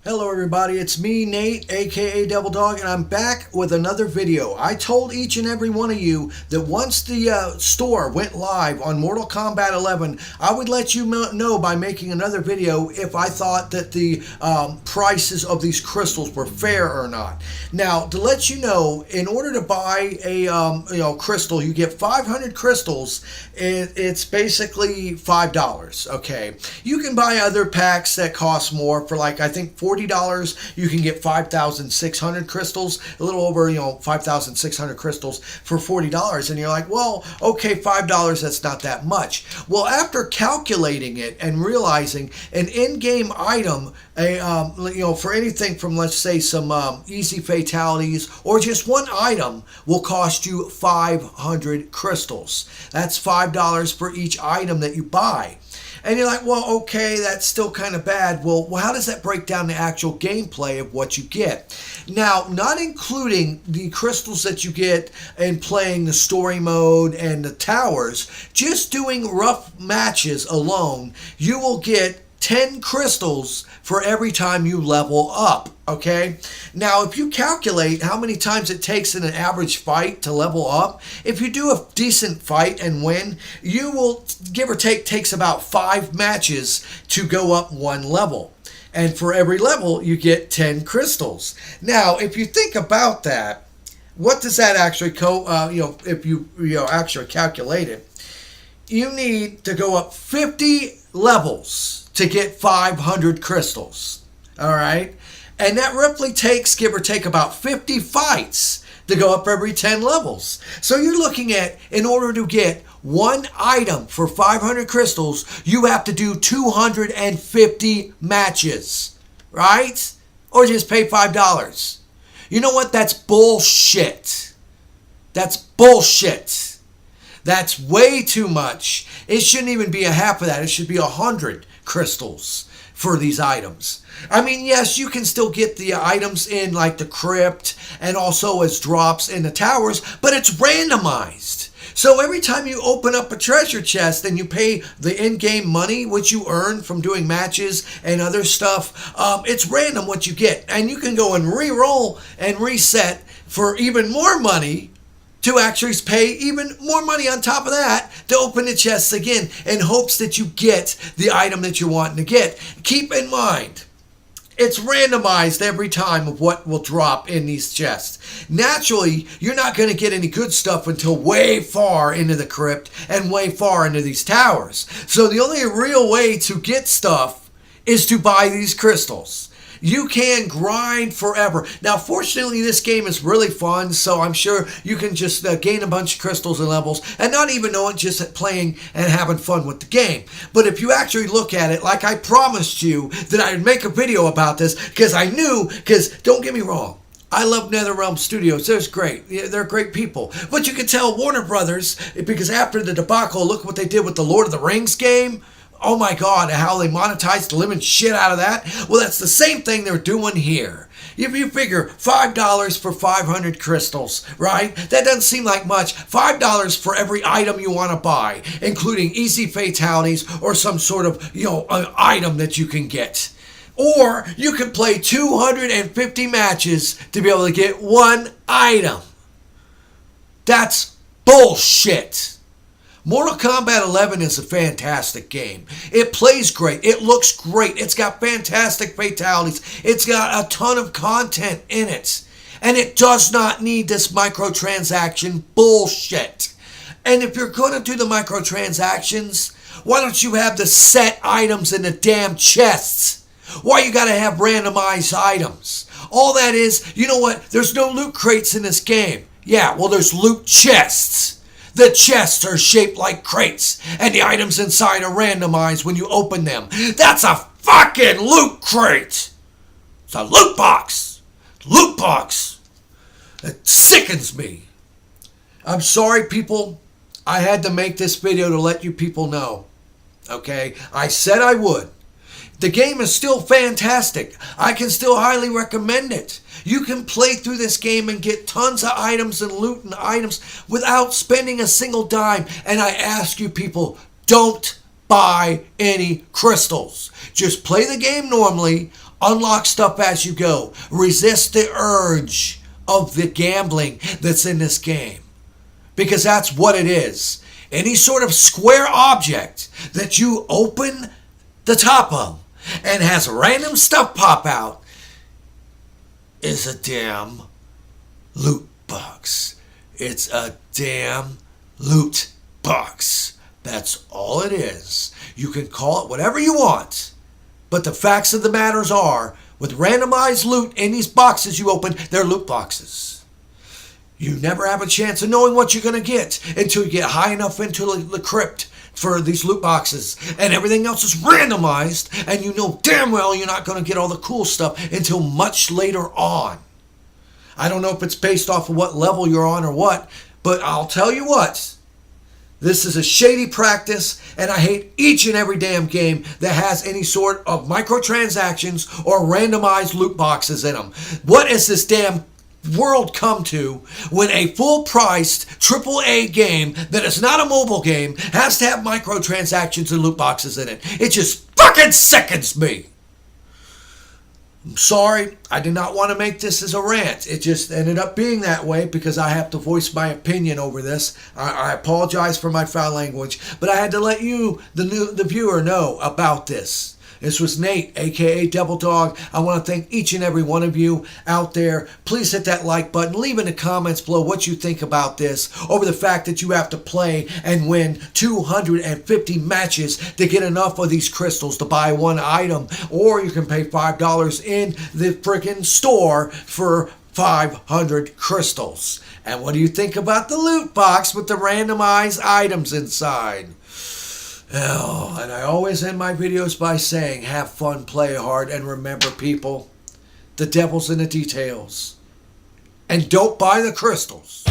Hello everybody, it's me, Nate, aka Devil Dog, and I'm back with another video. I told each and every one of you that once the store went live on Mortal Kombat 11, I would let you know by making another video if I thought that the prices of these crystals were fair or not. Now, to let you know, in order to buy a crystal, you get 500 crystals. It's basically $5, okay? You can buy other packs that cost more for like, I think, $40. You can get 5,600 crystals, a little over 5,600 crystals for $40, and you're like, well, okay, $5, that's not that much. Well, after calculating it and realizing an in-game item, for anything from, let's say, some easy fatalities or just one item will cost you 500 crystals. That's $5 for each item that you buy. And you're like, well, okay, that's still kind of bad. Well, how does that break down the actual gameplay of what you get? Now, not including the crystals that you get in playing the story mode and the towers, just doing rough matches alone, you will get 10 crystals for every time you level up, okay? Now, if you calculate how many times it takes in an average fight to level up, if you do a decent fight and win, you will, give or take, takes about 5 matches to go up one level. And for every level, you get 10 crystals. Now, if you think about that, what does that actually if you actually calculate it, you need to go up 50 levels to get 500 crystals. All right? And that roughly takes, give or take, about 50 fights to go up every 10 levels. So you're looking at, in order to get one item for 500 crystals, you have to do 250 matches, right? Or just pay $5. You know what? That's bullshit. That's bullshit. That's way too much. It shouldn't even be a half of that. It should be 100 crystals for these items. I mean, yes, you can still get the items in like the crypt and also as drops in the towers, but it's randomized. So every time you open up a treasure chest and you pay the in-game money, which you earn from doing matches and other stuff, it's random what you get. And you can go and re-roll and reset for even more money to actually pay even more money on top of that to open the chests again in hopes that you get the item that you're wanting to get. Keep in mind, it's randomized every time of what will drop in these chests. Naturally, you're not going to get any good stuff until way far into the crypt and way far into these towers. So the only real way to get stuff is to buy these crystals. You can grind forever. Now, fortunately, this game is really fun, so I'm sure you can just gain a bunch of crystals and levels and not even know it, just playing and having fun with the game. But if you actually look at it, like I promised you that I'd make a video about this, because I knew, because don't get me wrong, I love NetherRealm Studios. They're great. They're great people. But you can tell Warner Brothers, because after the debacle, look what they did with the Lord of the Rings game. Oh my God, how they monetized the living shit out of that. Well, that's the same thing they're doing here. If you figure $5 for 500 crystals, right? That doesn't seem like much. $5 for every item you want to buy, including easy fatalities or some sort of, an item that you can get. Or you can play 250 matches to be able to get one item. That's bullshit. Mortal Kombat 11 is a fantastic game. It plays great. It looks great. It's got fantastic fatalities. It's got a ton of content in it. And it does not need this microtransaction bullshit. And if you're going to do the microtransactions, why don't you have the set items in the damn chests? Why you got to have randomized items? All that is, you know what? There's no loot crates in this game. Yeah, well, there's loot chests. The chests are shaped like crates, and the items inside are randomized when you open them. That's a fucking loot crate! It's a loot box! Loot box! It sickens me. I'm sorry, people. I had to make this video to let you people know. Okay? I said I would. The game is still fantastic. I can still highly recommend it. You can play through this game and get tons of items and loot and items without spending a single dime. And I ask you people, don't buy any crystals. Just play the game normally, Unlock stuff as you go. Resist the urge of the gambling that's in this game. Because that's what it is. Any sort of square object that you open the top of and has random stuff pop out is a damn loot box. It's a damn loot box. That's all it is. You can call it whatever you want. But the facts of the matters are, with randomized loot in these boxes you open, they're loot boxes. You never have a chance of knowing what you're going to get until you get high enough into the crypt for these loot boxes. And everything else is randomized, and you know damn well you're not going to get all the cool stuff until much later on. I don't know if it's based off of what level you're on or what, but I'll tell you what. This is a shady practice, and I hate each and every damn game that has any sort of microtransactions or randomized loot boxes in them. What has this damn world come to when a full-priced AAA game that is not a mobile game has to have microtransactions and loot boxes in it? It just fucking sickens me. I'm sorry, I did not want to make this as a rant. It just ended up being that way because I have to voice my opinion over this. I apologize for my foul language, but I had to let you, the viewer, know about this. This was Nate, aka Devil Dog. I want to thank each and every one of you out there. Please hit that like button. Leave in the comments below what you think about this, over the fact that you have to play and win 250 matches to get enough of these crystals to buy one item. Or you can pay $5 in the freaking store for 500 crystals. And what do you think about the loot box with the randomized items inside? Oh, and I always end my videos by saying, have fun, play hard, and remember, people, the devil's in the details. And don't buy the crystals.